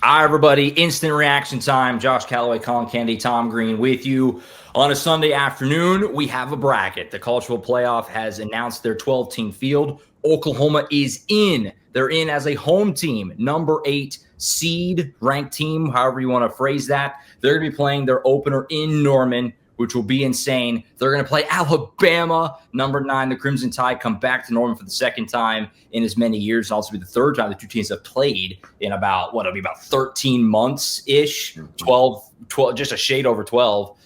All right, everybody. Instant reaction time. Josh Callaway, Collin Candy, Tom Green with you on a Sunday afternoon. We have a bracket. The college football playoff has announced their 12-team field. Oklahoma is in. They're in as a home team, number 8 seed, ranked team, however you want to phrase that. They're going to be playing their opener in Norman, which will be insane. They're going to play Alabama, number 9. The Crimson Tide come back to Norman for the second time in as many years. And also be the third time the two teams have played in about, it'll be about 13 months-ish, 12, just a shade over 12.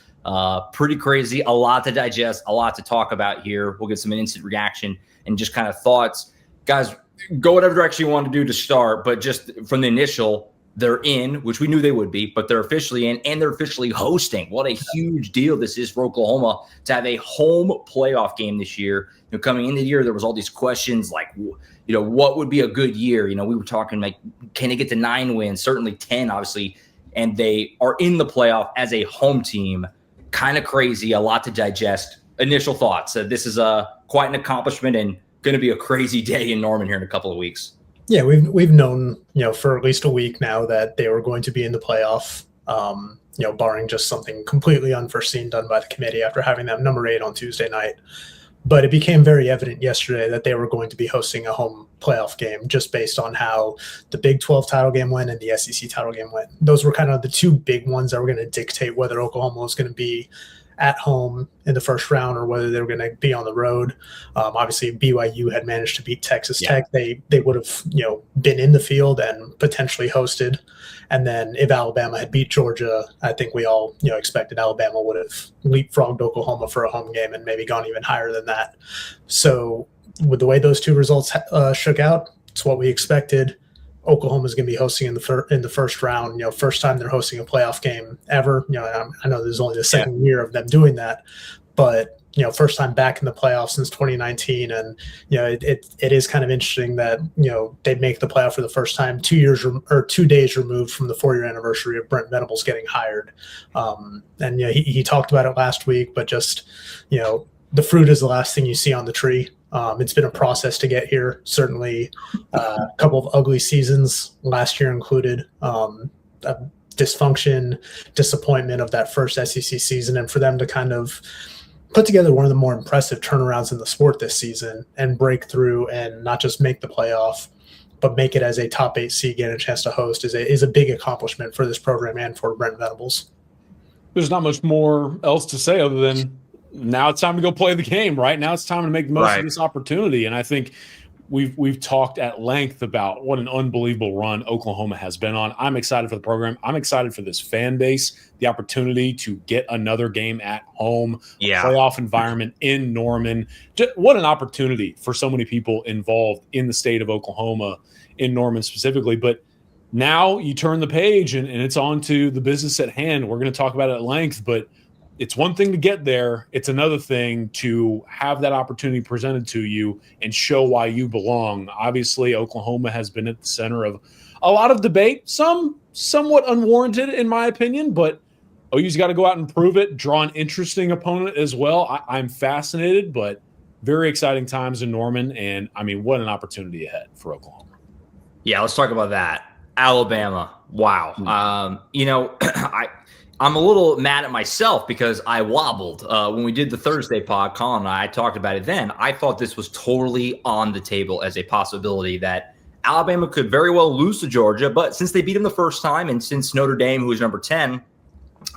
Pretty crazy. A lot to digest, a lot to talk about here. We'll get some instant reaction and just kind of thoughts. Guys, go whatever direction you want to do to start, but just from the initial, they're in, which we knew they would be, but they're officially in, and they're officially hosting. What a huge deal this is for Oklahoma to have a home playoff game this year. Coming into the year, there was all these questions like, what would be a good year? We were talking like, can they get to 9 wins? Certainly 10, obviously. And they are in the playoff as a home team. Kind of crazy, a lot to digest. Initial thoughts. This is quite an accomplishment and going to be a crazy day in Norman here in a couple of weeks. Yeah, we've known, for at least a week now that they were going to be in the playoff, barring just something completely unforeseen done by the committee after having them number 8 on Tuesday night. But it became very evident yesterday that they were going to be hosting a home playoff game just based on how the Big 12 title game went and the SEC title game went. Those were kind of the two big ones that were going to dictate whether Oklahoma was going to be at home in the first round or whether they were going to be on the road. Obviously, BYU had managed to beat Texas Tech. They would have been in the field and potentially hosted. And then if Alabama had beat Georgia, I think we all expected Alabama would have leapfrogged Oklahoma for a home game and maybe gone even higher than that. So with the way those two results shook out, it's what we expected. Oklahoma is going to be hosting in the first round. First time they're hosting a playoff game ever. I know this is only the second year of them doing that, but first time back in the playoffs since 2019, and it is kind of interesting that they make the playoff for the first time 2 days removed from the 4-year anniversary of Brent Venables getting hired. And he talked about it last week, but just the fruit is the last thing you see on the tree. It's been a process to get here. Certainly a couple of ugly seasons last year included, dysfunction, disappointment of that first SEC season. And for them to kind of put together one of the more impressive turnarounds in the sport this season and break through and not just make the playoff, but make it as a top 8 seed, get a chance to host is a big accomplishment for this program and for Brent Venables. There's not much more else to say other than now it's time to go play the game, right? Now it's time to make the most of this opportunity. And I think we've talked at length about what an unbelievable run Oklahoma has been on. I'm excited for the program. I'm excited for this fan base, the opportunity to get another game at home, playoff environment in Norman. What an opportunity for so many people involved in the state of Oklahoma, in Norman specifically. But now you turn the page and it's on to the business at hand. We're going to talk about it at length, but it's one thing to get there. It's another thing to have that opportunity presented to you and show why you belong. Obviously, Oklahoma has been at the center of a lot of debate, some somewhat unwarranted in my opinion, but OU's got to go out and prove it, draw an interesting opponent as well. I'm fascinated, but very exciting times in Norman, and, what an opportunity ahead for Oklahoma. Yeah, let's talk about that. Alabama. Wow. I'm a little mad at myself because I wobbled when we did the Thursday pod. Collin and I talked about it then. I thought this was totally on the table as a possibility that Alabama could very well lose to Georgia, but since they beat them the first time and since Notre Dame, who was number 10,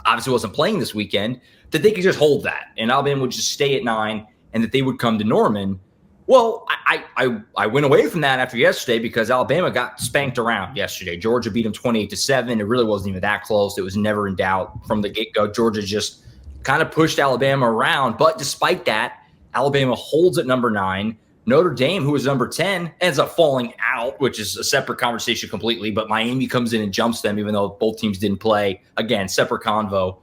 obviously wasn't playing this weekend, that they could just hold that and Alabama would just stay at 9 and that they would come to Norman. Well, I went away from that after yesterday because Alabama got spanked around yesterday. Georgia beat them 28-7. It really wasn't even that close. It was never in doubt from the get-go. Georgia just kind of pushed Alabama around. But despite that, Alabama holds at number 9. Notre Dame, who was number 10, ends up falling out, which is a separate conversation completely. But Miami comes in and jumps them, even though both teams didn't play. Again, separate convo.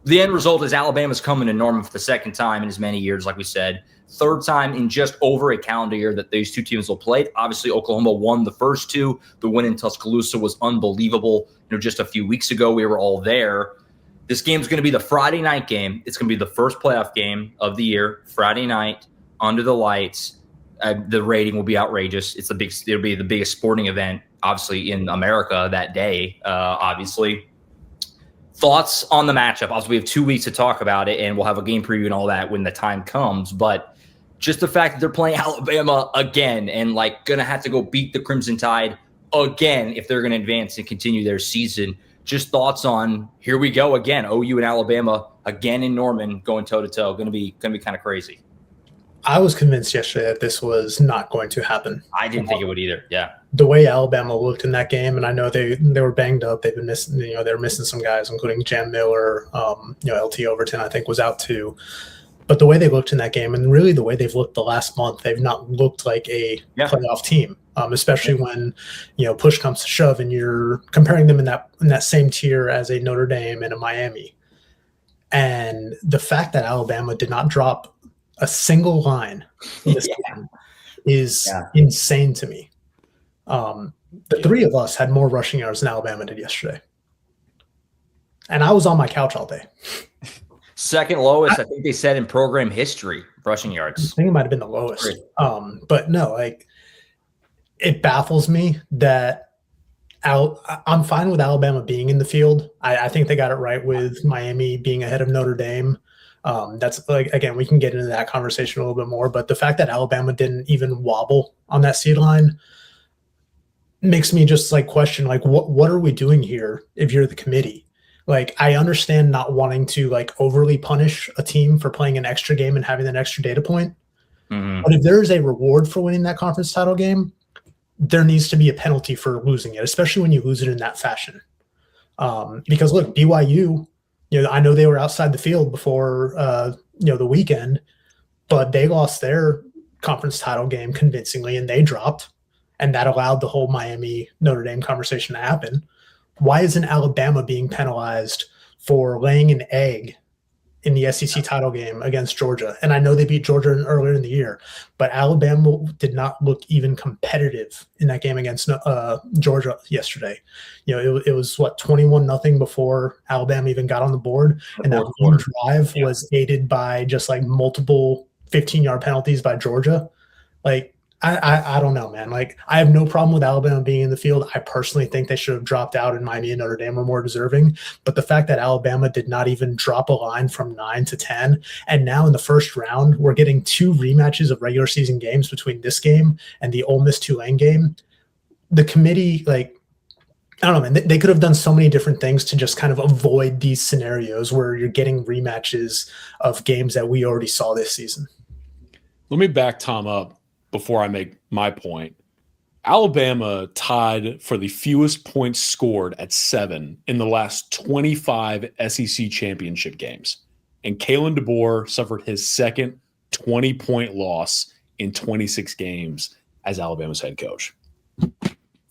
The end result is Alabama's coming to Norman for the second time in as many years, like we said. Third time in just over a calendar year that these two teams will play. Obviously, Oklahoma won the first two. The win in Tuscaloosa was unbelievable. Just a few weeks ago, we were all there. This game's going to be the Friday night game. It's going to be the first playoff game of the year, Friday night, under the lights. The rating will be outrageous. It'll be the biggest sporting event obviously in America that day, obviously. Thoughts on the matchup? Obviously, we have 2 weeks to talk about it, and we'll have a game preview and all that when the time comes. But just the fact that they're playing Alabama again and like going to have to go beat the Crimson Tide again if they're going to advance and continue their season. Just thoughts on here we go again. OU and Alabama again in Norman going toe to toe. Going to be kind of crazy. I was convinced yesterday that this was not going to happen. I didn't think it would either. Yeah. The way Alabama looked in that game, and I know they were banged up. They've been missing, they were missing some guys, including Jam Miller. LT Overton, I think, was out too. But the way they looked in that game, and really the way they've looked the last month, they've not looked like a playoff team. Especially when push comes to shove, and you're comparing them in that same tier as a Notre Dame and a Miami. And the fact that Alabama did not drop a single line in this game is insane to me. The 3 of us had more rushing yards than Alabama did yesterday. And I was on my couch all day. Second lowest, I think they said in program history, rushing yards. I think it might have been the lowest. But no, it baffles me that I'm fine with Alabama being in the field. I think they got it right with Miami being ahead of Notre Dame. That's again, we can get into that conversation a little bit more, but the fact that Alabama didn't even wobble on that seed line makes me just question, what are we doing here if you're the committee? I understand not wanting to overly punish a team for playing an extra game and having that extra data point. Mm-hmm. But if there is a reward for winning that conference title game, there needs to be a penalty for losing it, especially when you lose it in that fashion. Because look, BYU, I know they were outside the field before, the weekend, but they lost their conference title game convincingly and they dropped, and that allowed the whole Miami Notre Dame conversation to happen. Why isn't Alabama being penalized for laying an egg in the SEC title game against Georgia? And I know they beat Georgia earlier in the year, but Alabama did not look even competitive in that game against Georgia yesterday. It was 21-0 before Alabama even got on the board. And that one drive was aided by just multiple 15-yard penalties by Georgia. I don't know, man. I have no problem with Alabama being in the field. I personally think they should have dropped out, and Miami and Notre Dame were more deserving. But the fact that Alabama did not even drop a line from 9 to 10, and now in the first round, we're getting 2 rematches of regular season games between this game and the Ole Miss Tulane game. The committee, I don't know, man. They could have done so many different things to just kind of avoid these scenarios where you're getting rematches of games that we already saw this season. Let me back Tom up before I make my point. Alabama tied for the fewest points scored at 7 in the last 25 SEC championship games. And Kalen DeBoer suffered his second 20-point loss in 26 games as Alabama's head coach.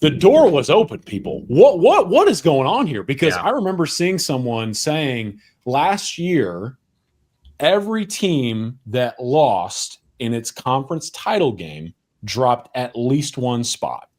The door was open, people. What is going on here? Because I remember seeing someone saying last year, every team that lost in its conference title game dropped at least 1 spot.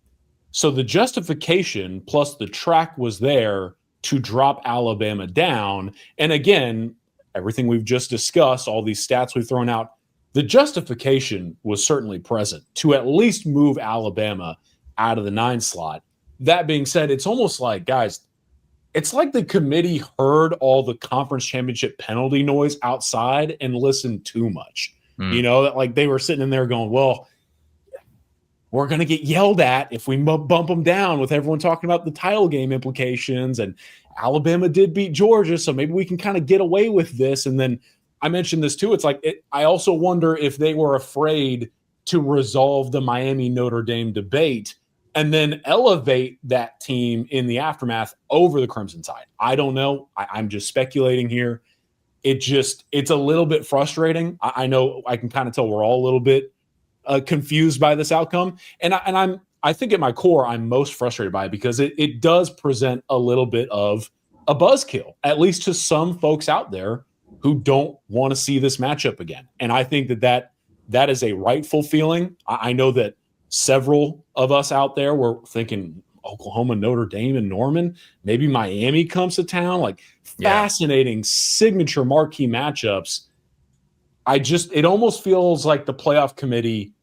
So the justification plus the track was there to drop Alabama down. And again, everything we've just discussed, all these stats we've thrown out, the justification was certainly present to at least move Alabama out of the 9 slot. That being said, it's almost like, guys, it's like the committee heard all the conference championship penalty noise outside and listened too much. That they were sitting in there going, well, we're going to get yelled at if we bump them down with everyone talking about the title game implications. And Alabama did beat Georgia, so maybe we can kind of get away with this. And then I mentioned this too. It's I also wonder if they were afraid to resolve the Miami Notre Dame debate and then elevate that team in the aftermath over the Crimson Tide. I don't know. I'm just speculating here. It's a little bit frustrating. I know I can kind of tell we're all a little bit confused by this outcome. And I think at my core, I'm most frustrated by it because it does present a little bit of a buzzkill, at least to some folks out there who don't want to see this matchup again. And I think that is a rightful feeling. I know that several of us out there were thinking Oklahoma, Notre Dame, and Norman. Maybe Miami comes to town. Fascinating signature marquee matchups. It almost feels like the playoff committee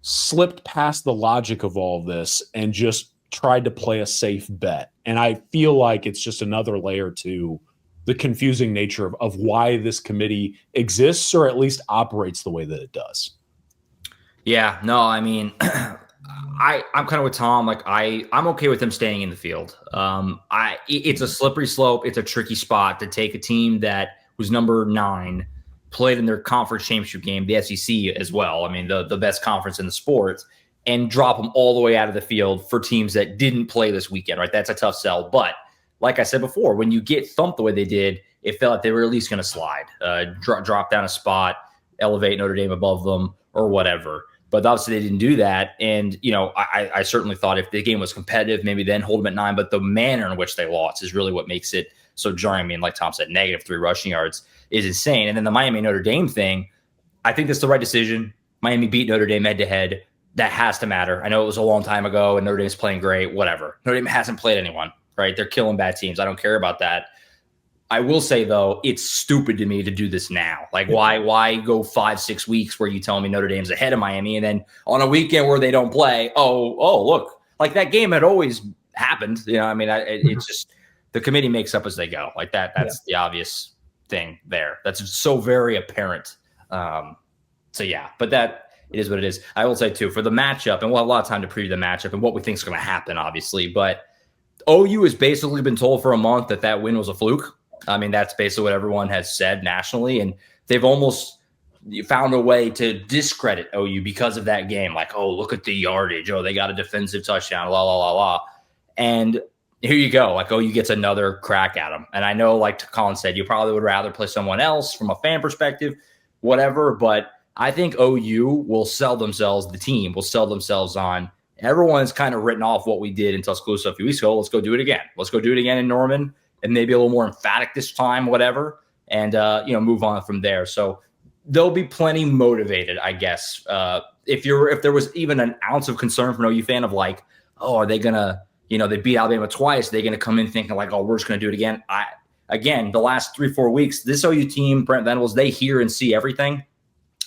slipped past the logic of all of this and just tried to play a safe bet. And I feel like it's just another layer to the confusing nature of why this committee exists, or at least operates the way that it does. Yeah, no, I mean, I'm kind of with Tom. Like I'm okay with them staying in the field. It's a slippery slope. It's a tricky spot to take a team that was number 9, played in their conference championship game, the SEC as well. I mean, the best conference in the sport, and drop them all the way out of the field for teams that didn't play this weekend, right? That's a tough sell. But like I said before, when you get thumped the way they did, it felt like they were at least going to slide, drop down a spot, elevate Notre Dame above them or whatever. But obviously they didn't do that. And, I certainly thought if the game was competitive, maybe then hold them at 9. But the manner in which they lost is really what makes it so jarring. I mean, like Tom said, -3 rushing yards is insane. And then the Miami-Notre Dame thing, I think that's the right decision. Miami beat Notre Dame head-to-head. That has to matter. I know it was a long time ago and Notre Dame's playing great, whatever. Notre Dame hasn't played anyone, right? They're killing bad teams. I don't care about that. I will say, though, it's stupid to me to do this now. Like, why go 5-6 weeks where you tell me Notre Dame's ahead of Miami, and then on a weekend where they don't play, oh, look, like that game had always happened. I mean, it's just the committee makes up as they go. Like that's the obvious thing there. That's so very apparent. So, yeah, but that it is what it is. I will say, too, for the matchup, and we'll have a lot of time to preview the matchup and what we think is going to happen, obviously, but OU has basically been told for a month that win was a fluke. I mean, that's basically what everyone has said nationally, and they've almost found a way to discredit OU because of that game. Like, oh, look at the yardage. Oh, they got a defensive touchdown, la, la, la, la. And here you go. Like, OU gets another crack at them. And I know, like Collin said, you probably would rather play someone else from a fan perspective, whatever, but I think OU will sell themselves, the team will sell themselves on everyone's kind of written off what we did in Tuscaloosa a few weeks ago. Let's go do it again. Let's go do it again in Norman, and maybe a little more emphatic this time, whatever, and move on from there. So they'll be plenty motivated, I guess. If there was even an ounce of concern from an OU fan of like, oh, are they gonna, they beat Alabama twice, are they gonna come in thinking like, oh, we're just gonna do it again? Again, the last 3-4 weeks, this OU team, Brent Venables, they hear and see everything.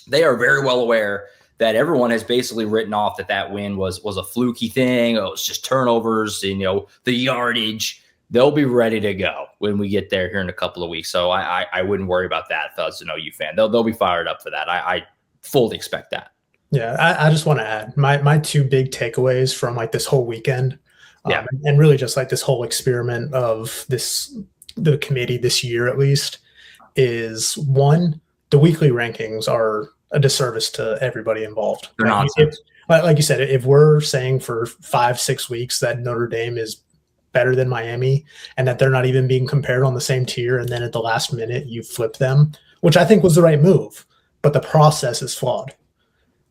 They are very well aware that everyone has basically written off that win was a fluky thing. Oh, it's just turnovers and the yardage. They'll be ready to go when we get there here in a couple of weeks. So I wouldn't worry about that if I was an OU fan. They'll be fired up for that. I fully expect that. Yeah, I just want to add my 2 big takeaways from like this whole weekend, and really just like this whole experiment of the committee this year at least, is 1, the weekly rankings are a disservice to everybody involved. They're nonsense. Like you said, if we're saying for 5-6 weeks that Notre Dame is better than Miami and that they're not even being compared on the same tier, and then at the last minute you flip them, which I think was the right move, but the process is flawed.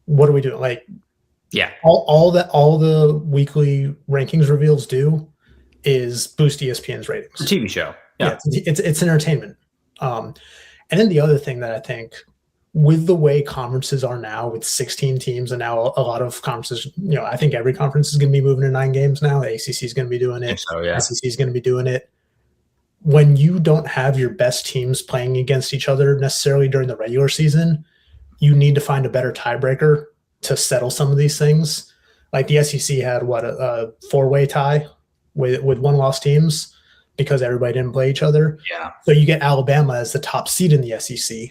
What are we doing? Like, all the weekly rankings reveals do is boost ESPN's ratings. It's a TV show. Yeah, it's entertainment. And then the other thing that I think, with the way conferences are now, with 16 teams, and now a lot of conferences, I think every conference is going to be moving to 9 games now. The ACC is going to be doing it. SEC is going to be doing it. When you don't have your best teams playing against each other necessarily during the regular season, you need to find a better tiebreaker to settle some of these things. Like the SEC had a 4-way tie with 1-loss teams because everybody didn't play each other. Yeah. So you get Alabama as the top seed in the SEC,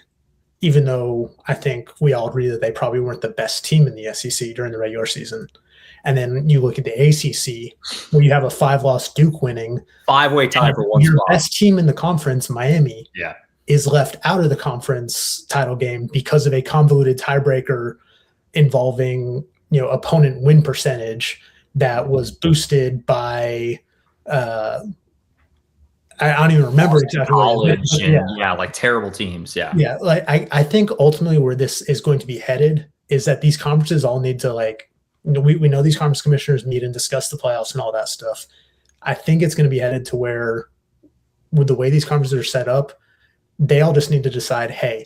even though I think we all agree that they probably weren't the best team in the SEC during the regular season. And then you look at the ACC, where you have a 5-loss Duke winning. 5-way tie for one spot. Your spot. best team in the conference, Miami, is left out of the conference title game because of a convoluted tiebreaker involving, opponent win percentage that was boosted by I don't even remember exactly. College and like terrible teams. Yeah. Yeah. Like I think ultimately where this is going to be headed is that these conferences all need to we know these conference commissioners meet and discuss the playoffs and all that stuff. I think it's going to be headed to where, with the way these conferences are set up, they all just need to decide, hey,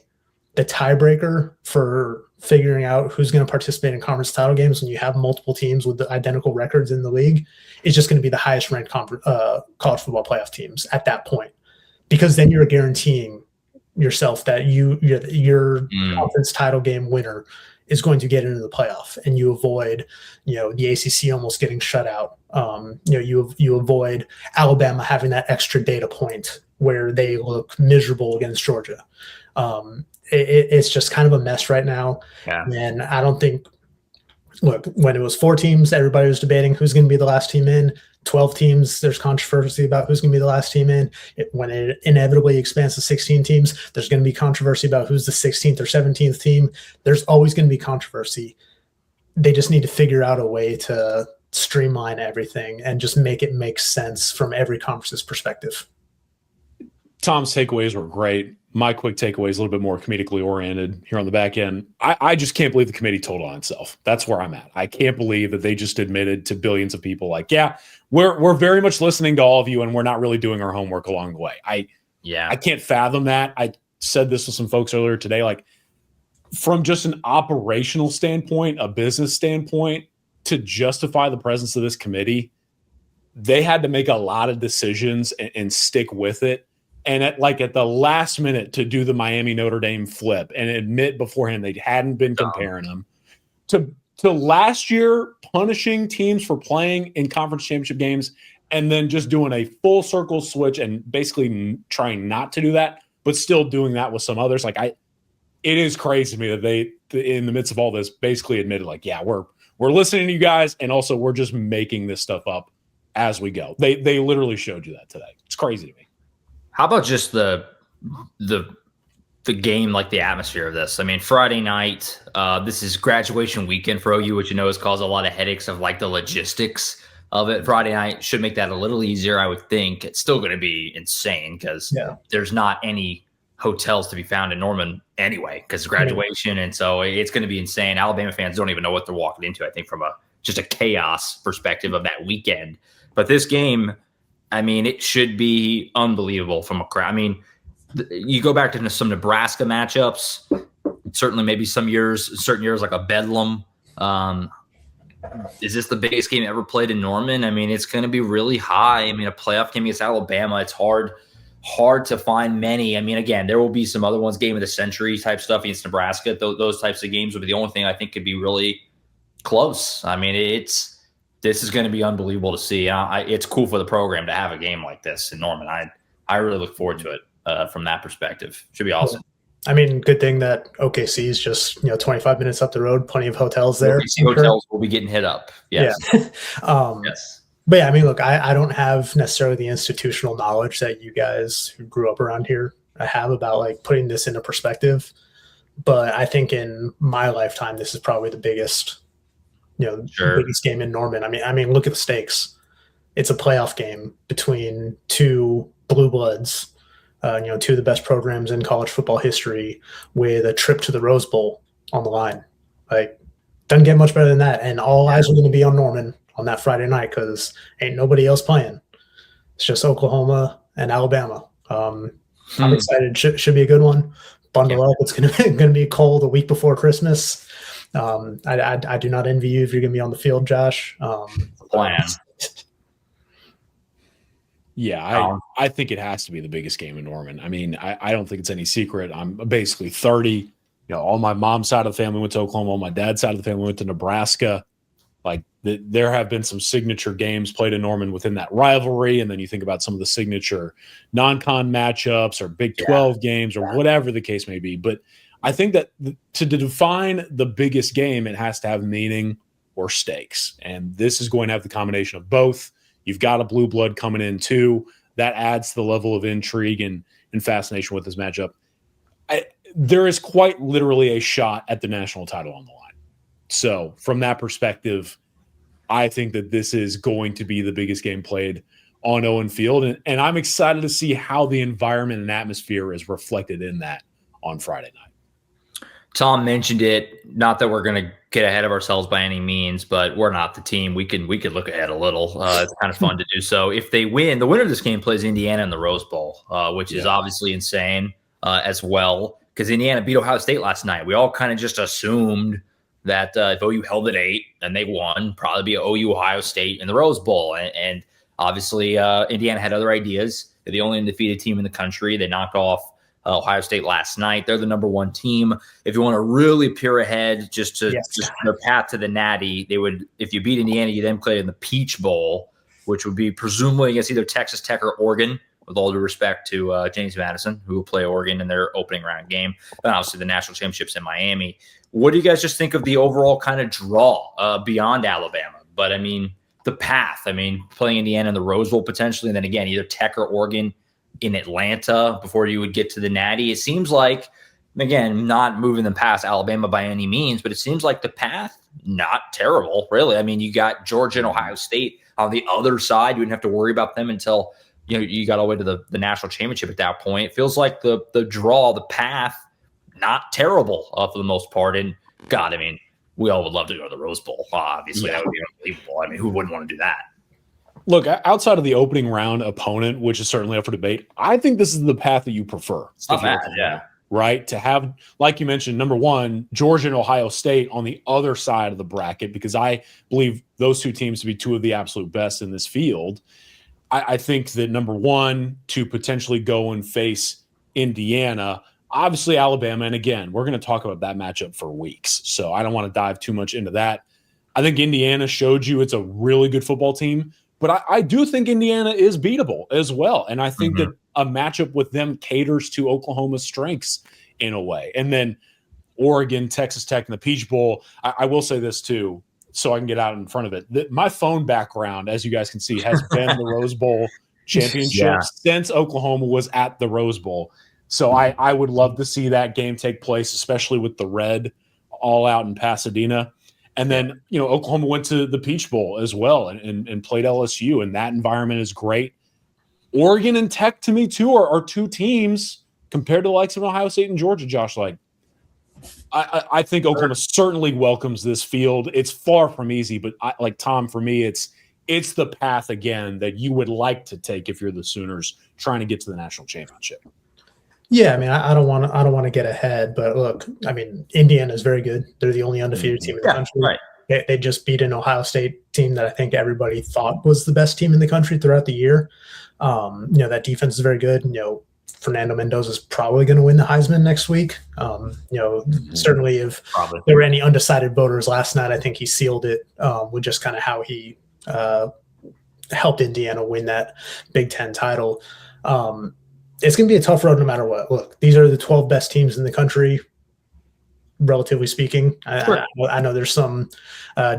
the tiebreaker for figuring out who's going to participate in conference title games when you have multiple teams with the identical records in the league is just going to be the highest ranked college football playoff teams at that point, because then you're guaranteeing yourself that your conference title game winner is going to get into the playoff, and you avoid, the ACC almost getting shut out. You avoid Alabama having that extra data point where they look miserable against Georgia. It's just kind of a mess right now. Yeah. And I don't think, look, when it was 4 teams, everybody was debating who's going to be the last team in. 12 teams, there's controversy about who's going to be the last team in. When it inevitably expands to 16 teams, there's going to be controversy about who's the 16th or 17th team. There's always going to be controversy. They just need to figure out a way to streamline everything and just make it make sense from every conference's perspective. Tom's takeaways were great. My quick takeaway is a little bit more comedically oriented here on the back end. I just can't believe the committee told on itself. That's where I'm at. I can't believe that they just admitted to billions of people, like, yeah, we're very much listening to all of you, and we're not really doing our homework along the way. I can't fathom that. I said this with some folks earlier today, like, from just an operational standpoint, a business standpoint, to justify the presence of this committee, they had to make a lot of decisions and stick with it. And at the last minute to do the Miami Notre Dame flip and admit beforehand they hadn't been comparing them to last year punishing teams for playing in conference championship games and then just doing a full circle switch and basically trying not to do that, but still doing that with some others. It is crazy to me that they, in the midst of all this, basically admitted, like, yeah, we're listening to you guys, and also we're just making this stuff up as we go. They literally showed you that today. It's crazy to me. How about just the game, like the atmosphere of this? I mean, Friday night, this is graduation weekend for OU, which has caused a lot of headaches of the logistics of it. Friday night should make that a little easier, I would think. It's still going to be insane because there's not any hotels to be found in Norman anyway because of graduation, and so it's going to be insane. Alabama fans don't even know what they're walking into, I think, from just a chaos perspective of that weekend. But this game, I mean, it should be unbelievable from a crowd. I mean, you go back to some Nebraska matchups, certainly maybe certain years like a Bedlam. Is this the biggest game ever played in Norman? I mean, it's going to be really high. I mean, a playoff game against Alabama, it's hard to find many. I mean, again, there will be some other ones, game of the century type stuff against Nebraska. Those types of games would be the only thing I think could be really close. I mean, this is going to be unbelievable to see. It's cool for the program to have a game like this in Norman. I really look forward to it from that perspective. Should be awesome. I mean, good thing that OKC is just 25 minutes up the road. Plenty of hotels there. OKC hotels will be getting hit up. Yes. Yeah. Yes. But yeah, I mean, look, I don't have necessarily the institutional knowledge that you guys who grew up around here have about putting this into perspective. But I think in my lifetime, this is probably the biggest. Biggest game in Norman. I mean, look at the stakes. It's a playoff game between two blue bloods, two of the best programs in college football history, with a trip to the Rose Bowl on the line. Doesn't get much better than that. And all eyes are going to be on Norman on that Friday night because ain't nobody else playing. It's just Oklahoma and Alabama. I'm excited. Should be a good one. Bundle up. It's going to be cold a week before Christmas. I do not envy you if you're going to be on the field, Josh. Plan. Yeah, I think it has to be the biggest game in Norman. I mean, I don't think it's any secret. I'm basically 30. All my mom's side of the family went to Oklahoma. All my dad's side of the family went to Nebraska. There have been some signature games played in Norman within that rivalry, and then you think about some of the signature non-con matchups or Big 12 games or whatever the case may be. But I think that to define the biggest game, it has to have meaning or stakes. And this is going to have the combination of both. You've got a blue blood coming in too. That adds to the level of intrigue and fascination with this matchup. There is quite literally a shot at the national title on the line. So from that perspective, I think that this is going to be the biggest game played on Owen Field. And I'm excited to see how the environment and atmosphere is reflected in that on Friday night. Tom mentioned it. Not that we're going to get ahead of ourselves by any means, but we're not the team. We could look ahead a little. It's kind of fun to do so. If they win, the winner of this game plays Indiana in the Rose Bowl, which is obviously insane as well, because Indiana beat Ohio State last night. We all kind of just assumed that if OU held at 8 and they won, probably be OU Ohio State in the Rose Bowl. And obviously Indiana had other ideas. They're the only undefeated team in the country. They knocked off Ohio State last night. They're the number 1 team. If you want to really peer ahead, just their path to the Natty, they would, if you beat Indiana, you then play in the Peach Bowl, which would be presumably against either Texas Tech or Oregon, with all due respect to James Madison, who will play Oregon in their opening round game. And obviously the national championships in Miami. What do you guys just think of the overall kind of draw beyond Alabama? But, I mean, the path. I mean, playing Indiana in the Rose Bowl potentially, and then again, either Tech or Oregon in Atlanta before you would get to the Natty. It seems like, again, not moving them past Alabama by any means, but it seems like the path, not terrible, really. I mean, you got Georgia and Ohio State on the other side. You wouldn't have to worry about them until you got all the way to the national championship at that point. It feels like the draw, the path, not terrible for the most part. And God, I mean, we all would love to go to the Rose Bowl. Obviously, that would be unbelievable. I mean, who wouldn't want to do that? Look, outside of the opening round opponent, which is certainly up for debate, I think this is the path that you prefer. It's not bad, yeah. Right? To have, like you mentioned, number 1, Georgia and Ohio State on the other side of the bracket, because I believe those 2 teams to be 2 of the absolute best in this field. I think that number 1, to potentially go and face Indiana, obviously Alabama, and again, we're going to talk about that matchup for weeks, so I don't want to dive too much into that. I think Indiana showed you it's a really good football team, but I do think Indiana is beatable as well. And I think that a matchup with them caters to Oklahoma's strengths in a way. And then Oregon, Texas Tech, and the Peach Bowl. I will say this too, so I can get out in front of it. My phone background, as you guys can see, has been the Rose Bowl championship since Oklahoma was at the Rose Bowl. So I would love to see that game take place, especially with the red all out in Pasadena. And then, Oklahoma went to the Peach Bowl as well and played LSU, and that environment is great. Oregon and Tech, to me, too, are 2 teams compared to the likes of Ohio State and Georgia, Josh. Like, I think Oklahoma certainly welcomes this field. It's far from easy, but like Tom, for me, it's the path, again, that you would like to take if you're the Sooners trying to get to the national championship. Yeah, I mean, I don't want to get ahead, but look, I mean, Indiana is very good. They're the only undefeated team in the country. Right. They just beat an Ohio State team that I think everybody thought was the best team in the country throughout the year. That defense is very good. Fernando Mendoza is probably going to win the Heisman next week. Certainly if there were any undecided voters last night, I think he sealed it with just kind of how he helped Indiana win that Big Ten title. It's going to be a tough road no matter what. Look, these are the 12 best teams in the country, relatively speaking. Sure. I know there's some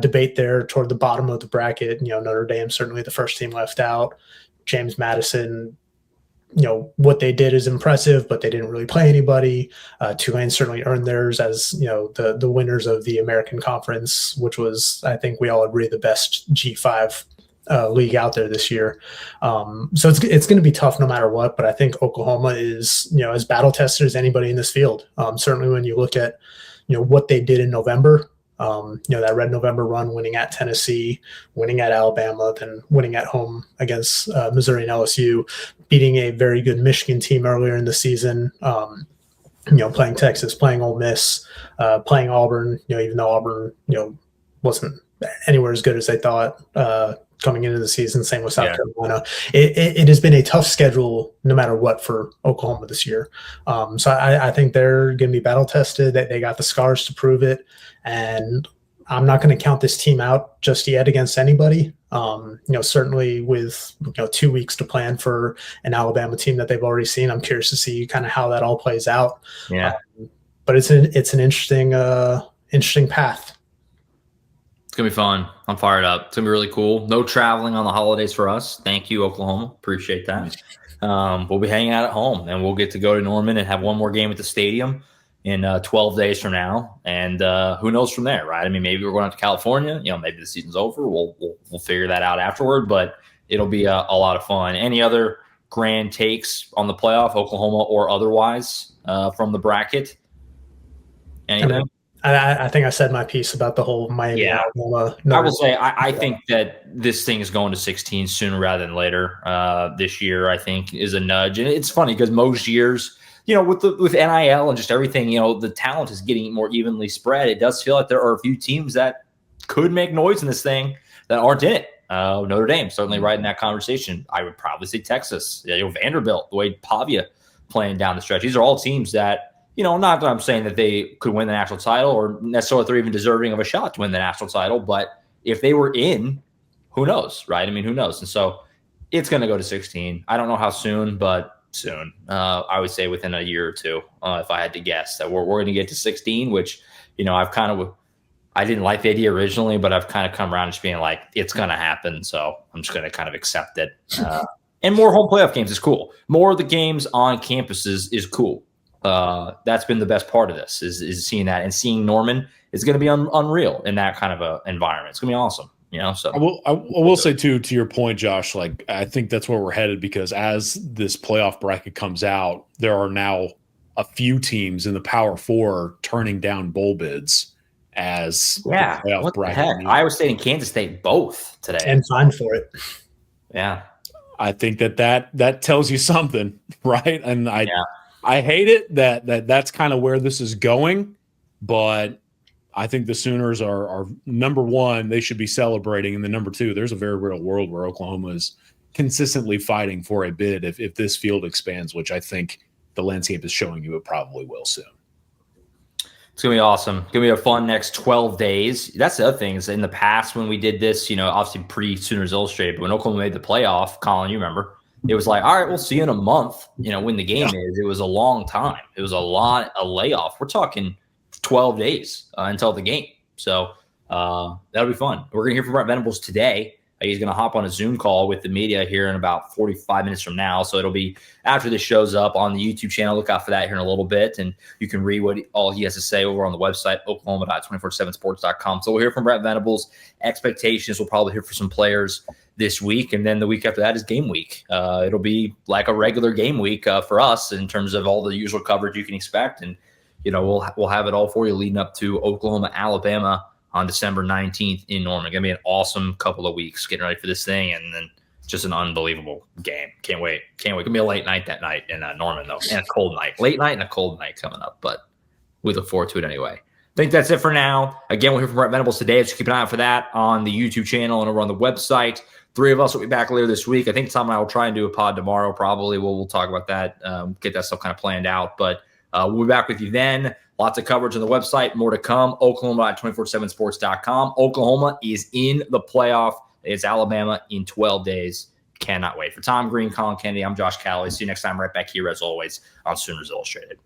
debate there toward the bottom of the bracket. Notre Dame, certainly the first team left out. James Madison, what they did is impressive, but they didn't really play anybody. Tulane certainly earned theirs as, the winners of the American Conference, which was, I think we all agree, the best G5 league out there this year. So it's going to be tough no matter what, but I think Oklahoma is, as battle tested as anybody in this field. Certainly when you look at, what they did in November, that Red November run, winning at Tennessee, winning at Alabama, then winning at home against Missouri and LSU, beating a very good Michigan team earlier in the season, playing Texas, playing Ole Miss, playing Auburn, even though Auburn, wasn't anywhere as good as they thought coming into the season. Same with South Carolina. It has been a tough schedule no matter what for Oklahoma this year. So I think they're going to be battle tested. They got the scars to prove it. And I'm not going to count this team out just yet against anybody. Certainly with 2 weeks to plan for an Alabama team that they've already seen. I'm curious to see kind of how that all plays out. Yeah. But it's an interesting path. It's going to be fun. I'm fired up. It's going to be really cool. No traveling on the holidays for us. Thank you, Oklahoma. Appreciate that. We'll be hanging out at home, and we'll get to go to Norman and have one more game at the stadium in 12 days from now. And who knows from there, right? I mean, maybe we're going out to California. Maybe the season's over. We'll figure that out afterward, but it'll be a lot of fun. Any other grand takes on the playoff, Oklahoma or otherwise, from the bracket? Anything? I think I said my piece about the whole Miami. Yeah. Alabama. I will say I think that this thing is going to 16 sooner rather than later. This year, I think, is a nudge. And it's funny because most years, with NIL and just everything, the talent is getting more evenly spread. It does feel like there are a few teams that could make noise in this thing that aren't in it. Notre Dame, certainly right in that conversation. I would probably say Texas. Vanderbilt, the way Pavia playing down the stretch. These are all teams that, not that I'm saying that they could win the national title or necessarily if they're even deserving of a shot to win the national title, but if they were in, who knows, right? I mean, who knows? And so it's going to go to 16. I don't know how soon, but soon. I would say within a year or two, if I had to guess, that we're going to get to 16, which, I didn't like the idea originally, but I've kind of come around to being like, it's going to happen. So I'm just going to kind of accept it. And more home playoff games is cool. More of the games on campuses is cool. That's been the best part of this is seeing that, and seeing Norman is going to be unreal in that kind of a environment. It's going to be awesome. So I will say too, to your point, Josh, like I think that's where we're headed, because as this playoff bracket comes out, there are now a few teams in the Power Four turning down bowl bids as the playoff bracket. Iowa State and Kansas State both today, and signed for it. Yeah, I think that tells you something, right? And I hate it that's kind of where this is going, but I think the Sooners are number one. They should be celebrating. And then number two, there's a very real world where Oklahoma is consistently fighting for a bid if this field expands, which I think the landscape is showing you it probably will soon. It's going to be awesome. It's going to be a fun next 12 days. That's the other thing is in the past when we did this, obviously pre-Sooners Illustrated, but when Oklahoma made the playoff, Collin, you remember, it was like, all right, we'll see you in a month, when the game is. It was a long time. It was a layoff. We're talking 12 days until the game. So that'll be fun. We're going to hear from Brent Venables today. He's going to hop on a Zoom call with the media here in about 45 minutes from now. So it'll be after this shows up on the YouTube channel. Look out for that here in a little bit. And you can read what all he has to say over on the website, oklahoma.247sports.com. So we'll hear from Brent Venables. Expectations, we'll probably hear from some players this week. And then the week after that is game week. It'll be like a regular game week for us in terms of all the usual coverage you can expect. And we'll have it all for you leading up to Oklahoma, Alabama on December 19th in Norman. Going to be an awesome couple of weeks getting ready for this thing, and then just an unbelievable game. Can't wait. Going to be a late night that night in Norman, though, and a cold night. Late night and a cold night coming up, but we look forward to it anyway. I think that's it for now. Again, we'll hear from Brent Venables today, so keep an eye out for that on the YouTube channel and over on the website. 3 of us will be back later this week. I think Tom and I will try and do a pod tomorrow, probably. We'll talk about that, get that stuff kind of planned out, but we'll be back with you then. Lots of coverage on the website. More to come. Oklahoma.247sports.com. Oklahoma is in the playoff. It's Alabama in 12 days. Cannot wait. For Tom Green, Collin Kennedy, I'm Josh Callaway. See you next time right back here, as always, on Sooners Illustrated.